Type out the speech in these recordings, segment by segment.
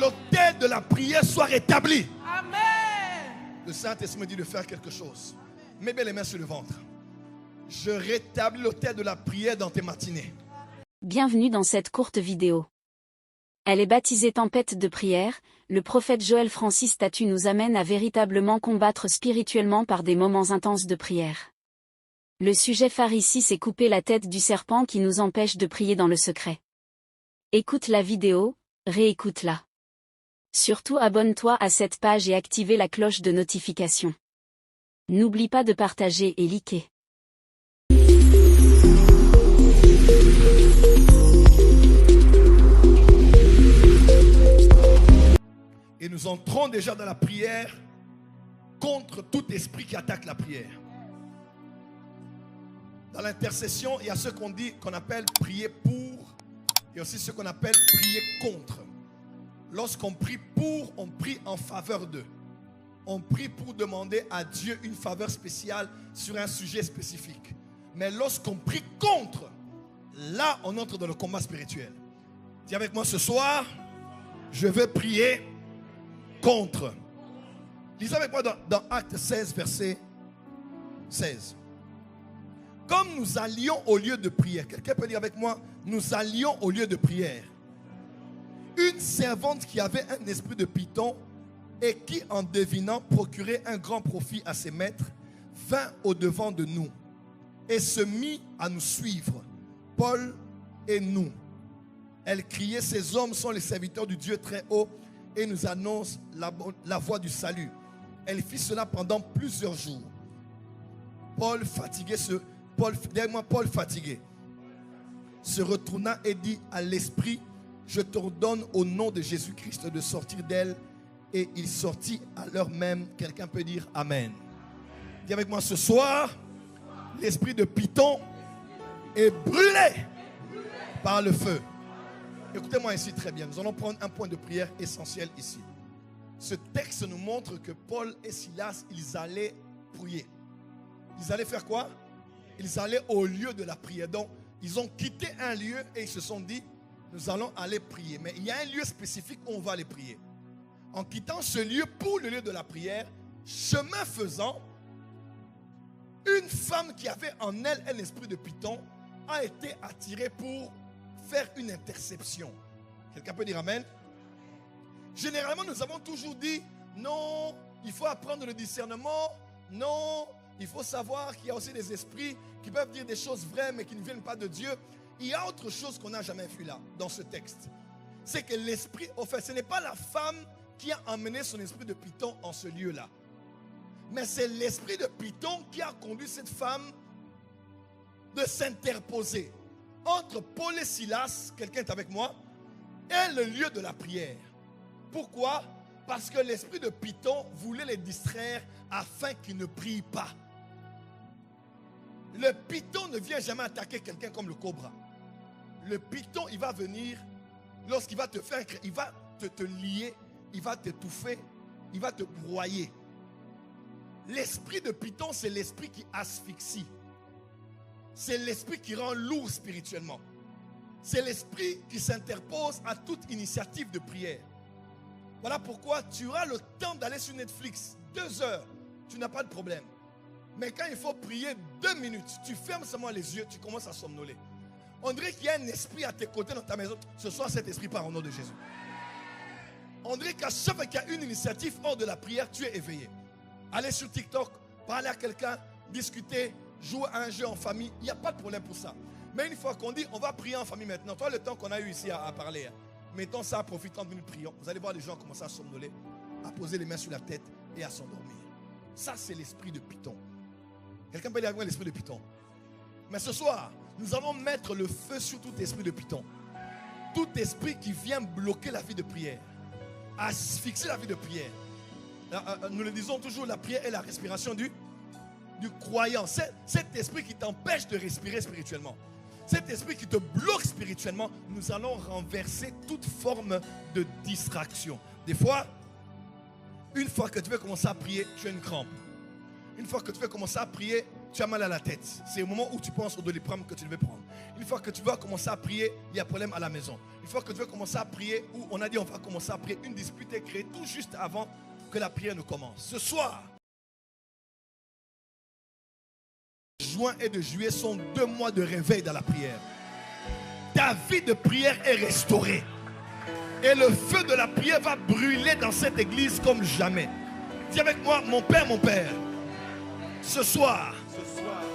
l'autel de la prière soit rétabli. Amen. Le Saint-Esprit me dit de faire quelque chose. Mets bien les mains sur le ventre. Je rétablis l'autel de la prière dans tes matinées. Bienvenue dans cette courte vidéo. Elle est baptisée Tempête de prière. Le prophète Joël Francis Tatu nous amène à véritablement combattre spirituellement par des moments intenses de prière. Le sujet phare ici, c'est couper la tête du serpent qui nous empêche de prier dans le secret. Écoute la vidéo, réécoute-la. Surtout abonne-toi à cette page et active la cloche de notification. N'oublie pas de partager et liker. Et nous entrons déjà dans la prière contre tout esprit qui attaque la prière. Dans l'intercession, il y a ce qu'on appelle prier pour, et aussi ce qu'on appelle prier contre. Lorsqu'on prie pour, on prie en faveur d'eux. On prie pour demander à Dieu une faveur spéciale sur un sujet spécifique. Mais lorsqu'on prie contre, là on entre dans le combat spirituel. Dis avec moi ce soir, je veux prier contre. Lisez avec moi dans Actes 16, verset 16. Comme nous allions au lieu de prière, quelqu'un peut dire avec moi, nous allions au lieu de prière. Une servante qui avait un esprit de python et qui, en devinant, procurait un grand profit à ses maîtres, vint au-devant de nous et se mit à nous suivre, Paul et nous. Elle criait, ces hommes sont les serviteurs du Dieu très haut et nous annoncent la voie du salut. Elle fit cela pendant plusieurs jours. Paul fatigué se retourna et dit à l'esprit, je t'ordonne au nom de Jésus-Christ de sortir d'elle. Et il sortit à l'heure même. Quelqu'un peut dire Amen. Dis avec moi ce soir, l'esprit de Python est brûlé par le feu. Écoutez-moi ici très bien. Nous allons prendre un point de prière essentiel ici. Ce texte nous montre que Paul et Silas, ils allaient prier. Ils allaient faire quoi? Ils allaient au lieu de la prière. Donc, ils ont quitté un lieu et ils se sont dit, nous allons aller prier. Mais il y a un lieu spécifique où on va aller prier. En quittant ce lieu pour le lieu de la prière, chemin faisant, une femme qui avait en elle un esprit de python a été attirée pour faire une interception. Quelqu'un peut dire Amen? Généralement, nous avons toujours dit, non, il faut apprendre le discernement. Non, il faut savoir qu'il y a aussi des esprits qui peuvent dire des choses vraies mais qui ne viennent pas de Dieu. Il y a autre chose qu'on n'a jamais vu là, dans ce texte. C'est que l'esprit, au fait, ce n'est pas la femme qui a emmené son esprit de python en ce lieu-là. Mais c'est l'esprit de python qui a conduit cette femme de s'interposer entre Paul et Silas, quelqu'un est avec moi, et le lieu de la prière. Pourquoi? Parce que l'esprit de python voulait les distraire afin qu'ils ne prient pas. Le python ne vient jamais attaquer quelqu'un comme le cobra. Le python, il va venir, lorsqu'il va te faire, il va te lier, il va t'étouffer, il va te broyer. L'esprit de python, c'est l'esprit qui asphyxie. C'est l'esprit qui rend lourd spirituellement. C'est l'esprit qui s'interpose à toute initiative de prière. Voilà pourquoi tu auras le temps d'aller sur Netflix 2 heures, tu n'as pas de problème. Mais quand il faut prier 2 minutes, tu fermes seulement les yeux, tu commences à somnoler. On dirait qu'il y a un esprit à tes côtés dans ta maison. Ce soir, cet esprit part au nom de Jésus. On dirait qu'à chaque fois qu'il y a une initiative hors de la prière, tu es éveillé. Allez sur TikTok, parler à quelqu'un, discuter, jouer à un jeu en famille, il n'y a pas de problème pour ça. Mais une fois qu'on dit, on va prier en famille maintenant, toi le temps qu'on a eu ici à parler, mettons ça à profit, 30 minutes prions. Vous allez voir les gens commencer à somnoler, à poser les mains sur la tête et à s'endormir. Ça, c'est l'esprit de python. Quelqu'un peut dire avec moi l'esprit de python? Mais ce soir, nous allons mettre le feu sur tout esprit de python. Tout esprit qui vient bloquer la vie de prière, asphyxier la vie de prière. Nous le disons toujours, la prière est la respiration du croyant. C'est cet esprit qui t'empêche de respirer spirituellement. Cet esprit qui te bloque spirituellement, nous allons renverser toute forme de distraction. Des fois, une fois que tu veux commencer à prier, tu as une crampe. Une fois que tu veux commencer à prier, tu as mal à la tête. C'est au moment où tu penses au Doliprane que tu devais prendre. Une fois que tu vas commencer à prier, il y a problème à la maison. Une fois que tu veux commencer à prier, où on a dit on va commencer à prier, une dispute est créée tout juste avant que la prière ne commence. Ce soir, juin et de juillet sont 2 mois de réveil dans la prière. Ta vie de prière est restaurée. Et le feu de la prière va brûler dans cette église comme jamais. Dis avec moi, mon Père, ce soir,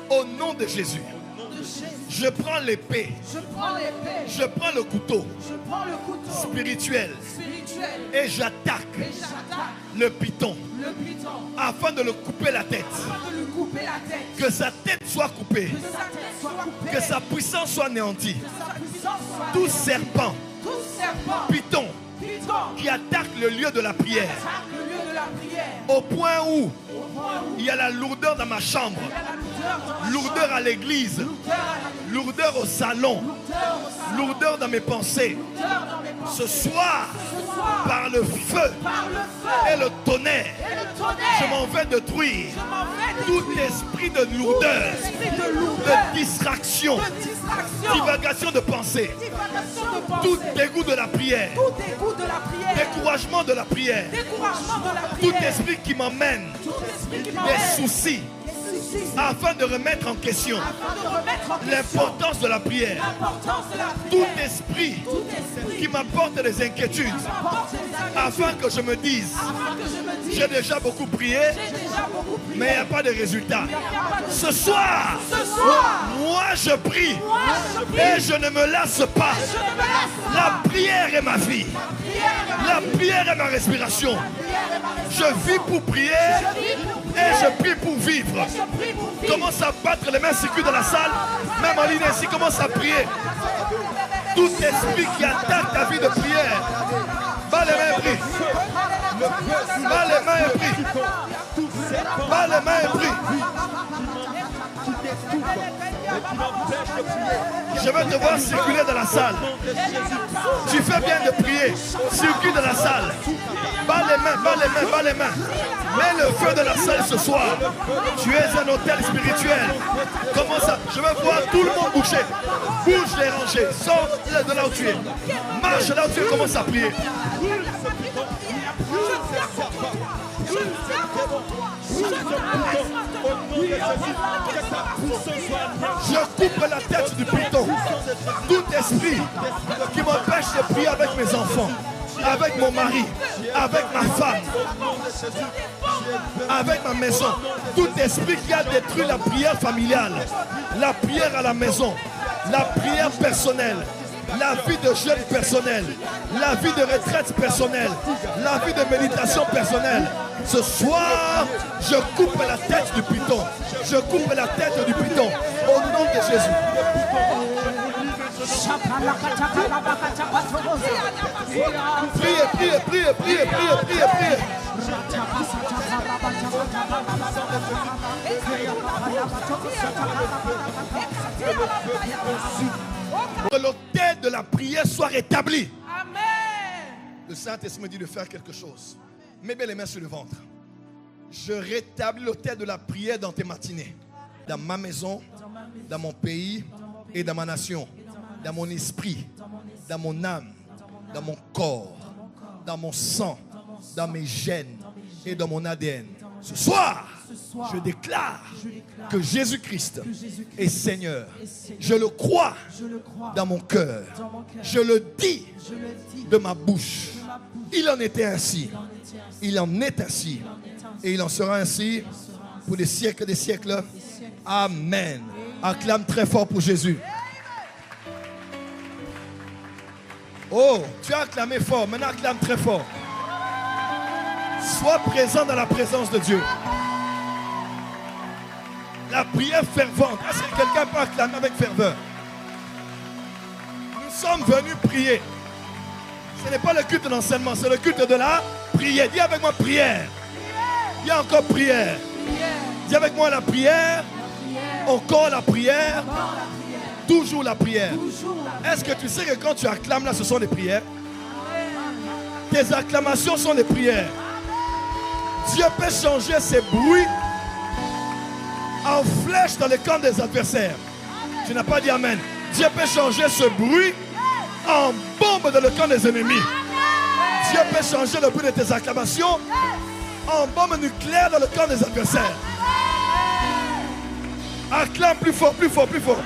au nom de Jésus, je prends l'épée, je prends le couteau spirituel et j'attaque le python afin de le couper la tête. Que sa tête soit coupée, que sa puissance soit anéantie. Tout serpent, python qui attaque le lieu de la prière, au point où il y a la lourdeur dans ma chambre, lourdeur à l'église, lourdeur au salon, lourdeur dans mes pensées. Ce soir, par le feu et le tonnerre, je m'en vais détruire tout esprit de lourdeur, de distraction, divagation de pensée, tout dégoût de la prière, découragement de la prière, tout esprit qui m'emmène des soucis, afin de remettre en question l'importance de la prière. Tout esprit qui m'apporte des inquiétudes, afin que je me dise, j'ai déjà beaucoup prié, mais il n'y a pas de résultat. Ce soir, moi je prie et je ne me lasse pas. La prière est ma vie. La prière est ma respiration. Je vis pour prier et je prie pour vivre. Commence à battre les mains circuit dans la salle. Même en ligne ici, commence à prier. Tout esprit qui attaque ta vie de prière, bas les mains et prie. Bas les mains et prie. Bas les mains et prie. Je veux te voir circuler dans la salle. Tu fais bien de prier. Circule dans la salle. Bas les mains, bas les mains, bas les mains. Mets le feu de la salle ce soir. Tu es un hôtel spirituel. Comment ça? Je veux voir tout le monde bouger. Bouge les rangées. Sors de là où tu es. Marche là où tu es. Commence à prier. Je coupe la tête du python. Tout esprit qui m'empêche de prier avec mes enfants, avec mon mari, avec ma femme, avec ma maison. Tout esprit qui a détruit la prière familiale, la prière à la maison, la prière personnelle, la vie de jeûne personnel, la vie de retraite personnelle, la vie de méditation personnelle. Ce soir, je coupe la tête du python. Je coupe la tête du python au nom de Jésus. Priez, priez, priez, priez, priez, priez, priez. Que l'autel de la prière soit rétabli. Amen. Le Saint-Esprit me dit de faire quelque chose. Mets bien les mains sur le ventre. Je rétablis l'autel de la prière dans tes matinées. Dans ma maison, dans mon pays et dans ma nation. Dans mon esprit, dans mon âme, dans mon corps, dans mon sang, dans mes gènes et dans mon ADN. Ce soir, je déclare que Jésus-Christ est Seigneur. Je le crois dans mon cœur. Je le dis de ma bouche. Il en était ainsi. Il en est ainsi. Et il en sera ainsi pour des siècles des siècles. Amen. Acclame très fort pour Jésus. Oh, tu as acclamé fort. Maintenant, acclame très fort. Sois présent dans la présence de Dieu. La prière fervente. Est-ce que quelqu'un peut acclamer avec ferveur? Nous sommes venus prier. Ce n'est pas le culte d'enseignement, c'est le culte de la prière. Dis avec moi prière. Dis encore prière. Dis avec moi la prière. Encore la prière. Toujours la prière. Est-ce que tu sais que quand tu acclames là, ce sont des prières? Tes acclamations sont des prières. Dieu peut changer ses bruits en flèche dans le camp des adversaires. Tu n'as pas dit amen. Dieu peut changer ce bruit en bombe dans le camp des ennemis. Dieu peut changer le bruit de tes acclamations en bombe nucléaire dans le camp des adversaires. Acclame plus fort, plus fort, plus fort.